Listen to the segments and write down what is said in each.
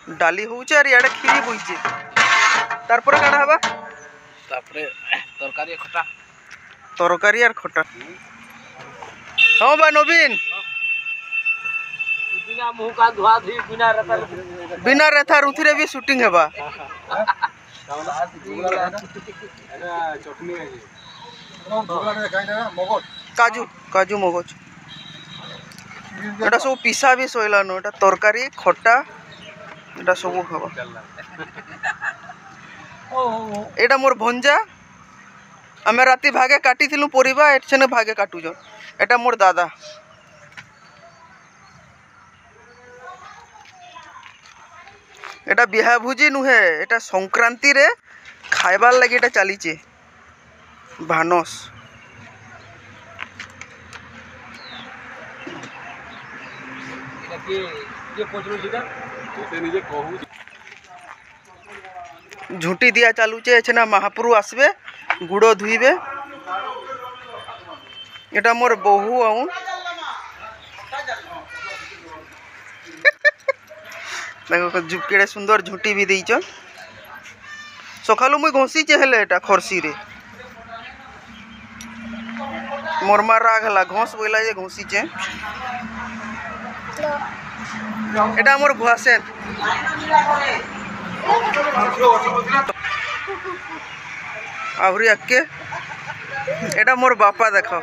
डाली होउचे और याडे खीरी बुइचे तारपर काना हबा तापरे तरकारी खटा तरकारी और खटा हां बा नवीन बिना मुंह का धुआ धी बिना रेथा रुथिरे भी शूटिंग हेबा चटनी काजू काजू मगज एटा सब पिसा भी सोइलानो एटा तरकारी खट्टा एटा सब हबा एटा मोर भंजा आमे राती भागे काटी थिलु परिबा एछने भागे काटुजो एटा मोर दादा एटा बिहा भुजी नुहे एटा संक्रांति रे खाइबार लागि एटा चलीचे भानस झुटी दिया चालूचे एछना महाप्रभु आसबे गुड़ धुईबे एटा मोर बहु आउन देखो केड़े सुंदर झुटी भी देइछ सखालु मुई घोसीचे हेले एटा खरसी रे मोर मार राग हला घोस बोइला जे घोसीचे एटा मोर भुआसेन आहुरी अक्के एटा मोर बापा देखो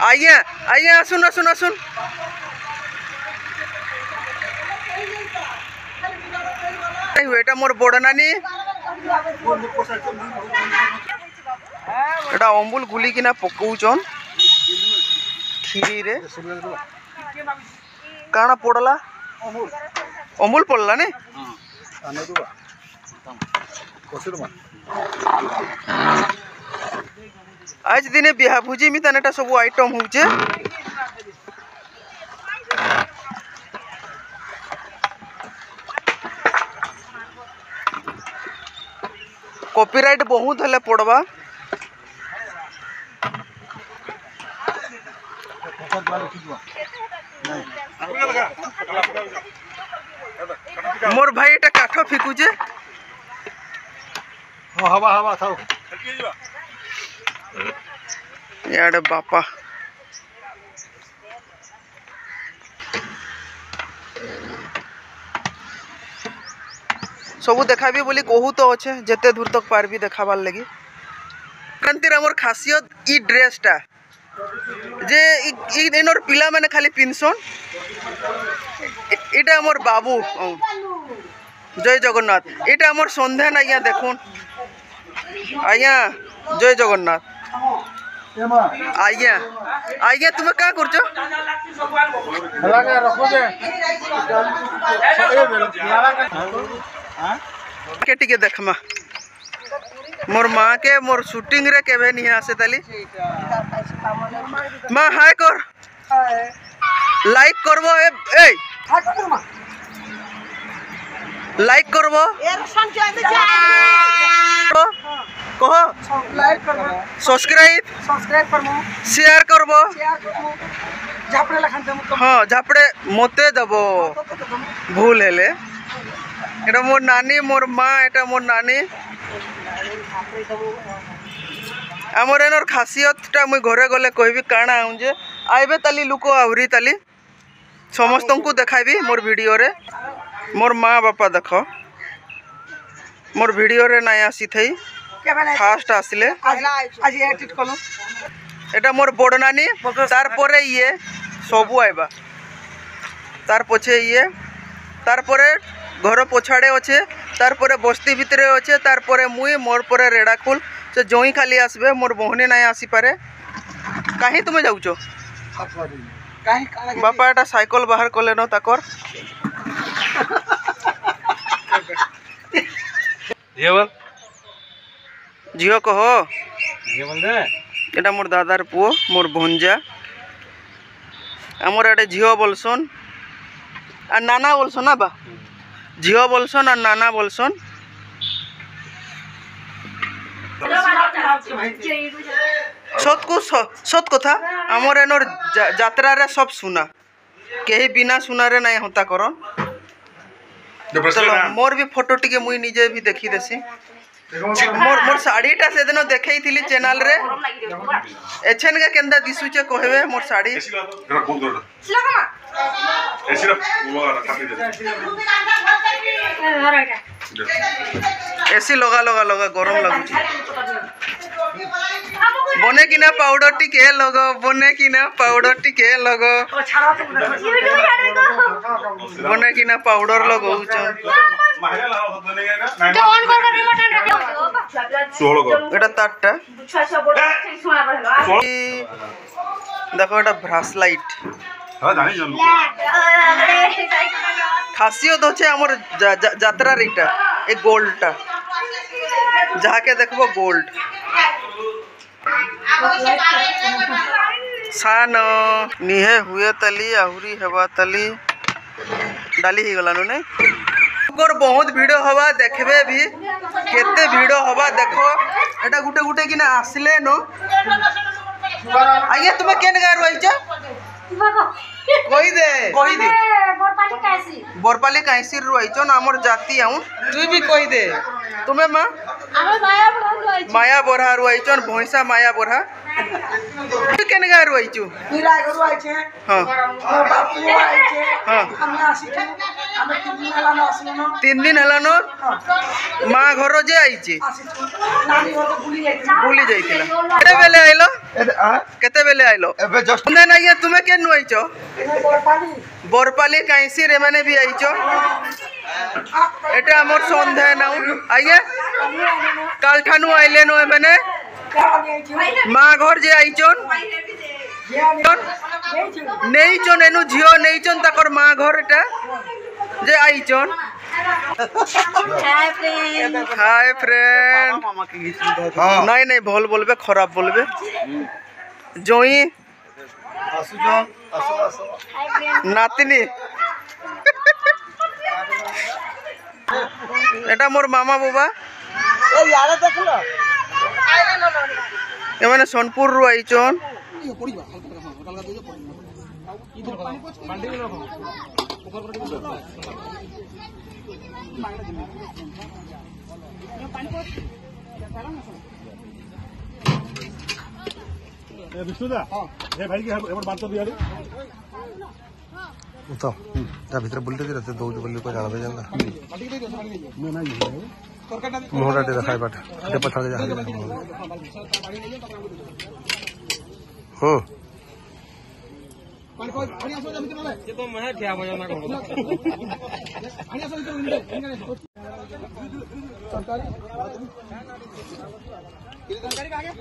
आइए आइए सुन सुन सुन एटा मोर बड़ नानी एटा अमूल गुली किना पकौचन खीरी रे काना पड़ला अमूल पड़ला ने आज दिने बिहा भुजी मी तनेटा सब आइटम होचे कॉपीराइट बहुत हले पड़वा मोर भाई एटा काठ फिकुचे हवा हवा थाओ याडे बापा सबू देखाबी बोली कहू तो अच्छे जेते दूर तक पारबी देखाबार लगी क्रांतिर आमर खासियत ई ड्रेसटा जे इनर पिला माने खाली पिनसन इटा आमर बाबू जय जगन्नाथ इटा आमर सन्ध्यान आज्ञा देखुन आज्ञा जय जगन्नाथ आज्ञा आज्ञा तुम्हें क्या करछो के टिके देखमा मोर माँ के मोर शूटिंग रे केबे नहीं आसे ताली माँ हाय कर लाइक करबो ए लाइक करबो कहो सब्सक्राइब करबो शेयर करबो हाँ झापड़े मते दबो भूल हेले एटा मोर नानी मोर माँ एटा मोर नानी आमर एनर खासियतटा मुई घरे गले कहबी काना आउं जे आइबे ताली लुको आहुरी ताली समस्त को देखाबी मोर वीडियो रे मोर माँ बापा देख मोर वीडियो रे नाई आसी थई फास्ट आसिले एटा मोर बड़ नानी तार परे ये सबू आइबा तार पछे ये तार परे घर पछाड़े अच्छे तार परे बस्ती भितरे अच्छे तार परे मुई मोर परे रेड़ाखुल से जोई खाली आसबे मोर बहनी नाई आसी पारे कहीं तुम्हें जाऊचो बापा एटा साइकल बाहर कले न ताकर झियो कह एटा मोर दादार पुओ मोर भंजा आमर एटे झियो बोलसन आ नाना बोलसन ना बा झियो बोलसन और नाना बोलसन सत कथा आमर एनर जात्रा रे सब सुना कहीं बिना सुना रे नहीं होता करन चलो मोर भी फोटो टिके मुई निजे भी देखी देसी मोर साड़ीटा से दिन देखई थिली चैनल रे एछन के केंदा दिसुचे कहबे मोर साड़ी एसी लगा लगा लगा गरम लागुची बने कि ना पाउडर टिके लगो बने कि ना पाउडर टिके लगो बने कि ना पाउडर लगो এটা তারটা দেখো এটা ব্রাশ লাইট খাসিয়ত হচ্ছে আমার যাত্রার এটা এই গোল্ডটা যাহাকে দেখবো গোল্ড सान निहे हुए तली आहुरी हेबा तली डाली ही गलानु ने बहुत भिड़ हवा देखबे भी केते भिड़ हवा देखो एटा गुटे गुटे कि ना आसले नो आइए तुम्हें केन गाय रहिछ कहि दे बरपाली काईसी रहिछ ना हमर जाति आउ तू भी कहि दे तुम्हें मां माया बोरा रहिछ भैंसा माया बोरा तू केन गाय रहिछ हीरा घर आइछे हां मोर बापू आइछे हां हम आसीछे हम 3 दिन हला न आसीनो 3 दिन हला न मां घर जे आइछे आसीछे नानी घर के भूली जाइतिला केते बेले आइलो केते बेले आइलो एबे जस्ट ने नहीं तुम्हें केन आइछो बरपाली काईसी रे माने भी आइछो एटा हमर सन्धे नाउ आइए काल ठानु आइले नो माने मां घर जे आइछन नहीं चन एनु झियो नहीं चन तकर मां घर एटा जे आइछन हाय फ्रेंड नहीं नहीं भल बोलबे खराब बोलबे जोई नातिनी এটা মোর মামা বাবা এমানে সোনপুর রু আইছন विष्णुदा हे भाई के एबर बात तो दिया रे तो ता भीतर बुलते रहते दो बुल्ली को जावे जंगा मैं नहीं मोहरा दे रखा है बाट दे पछाड़ जा हो ये तो मैं क्या बजाना को सरकारी का आगे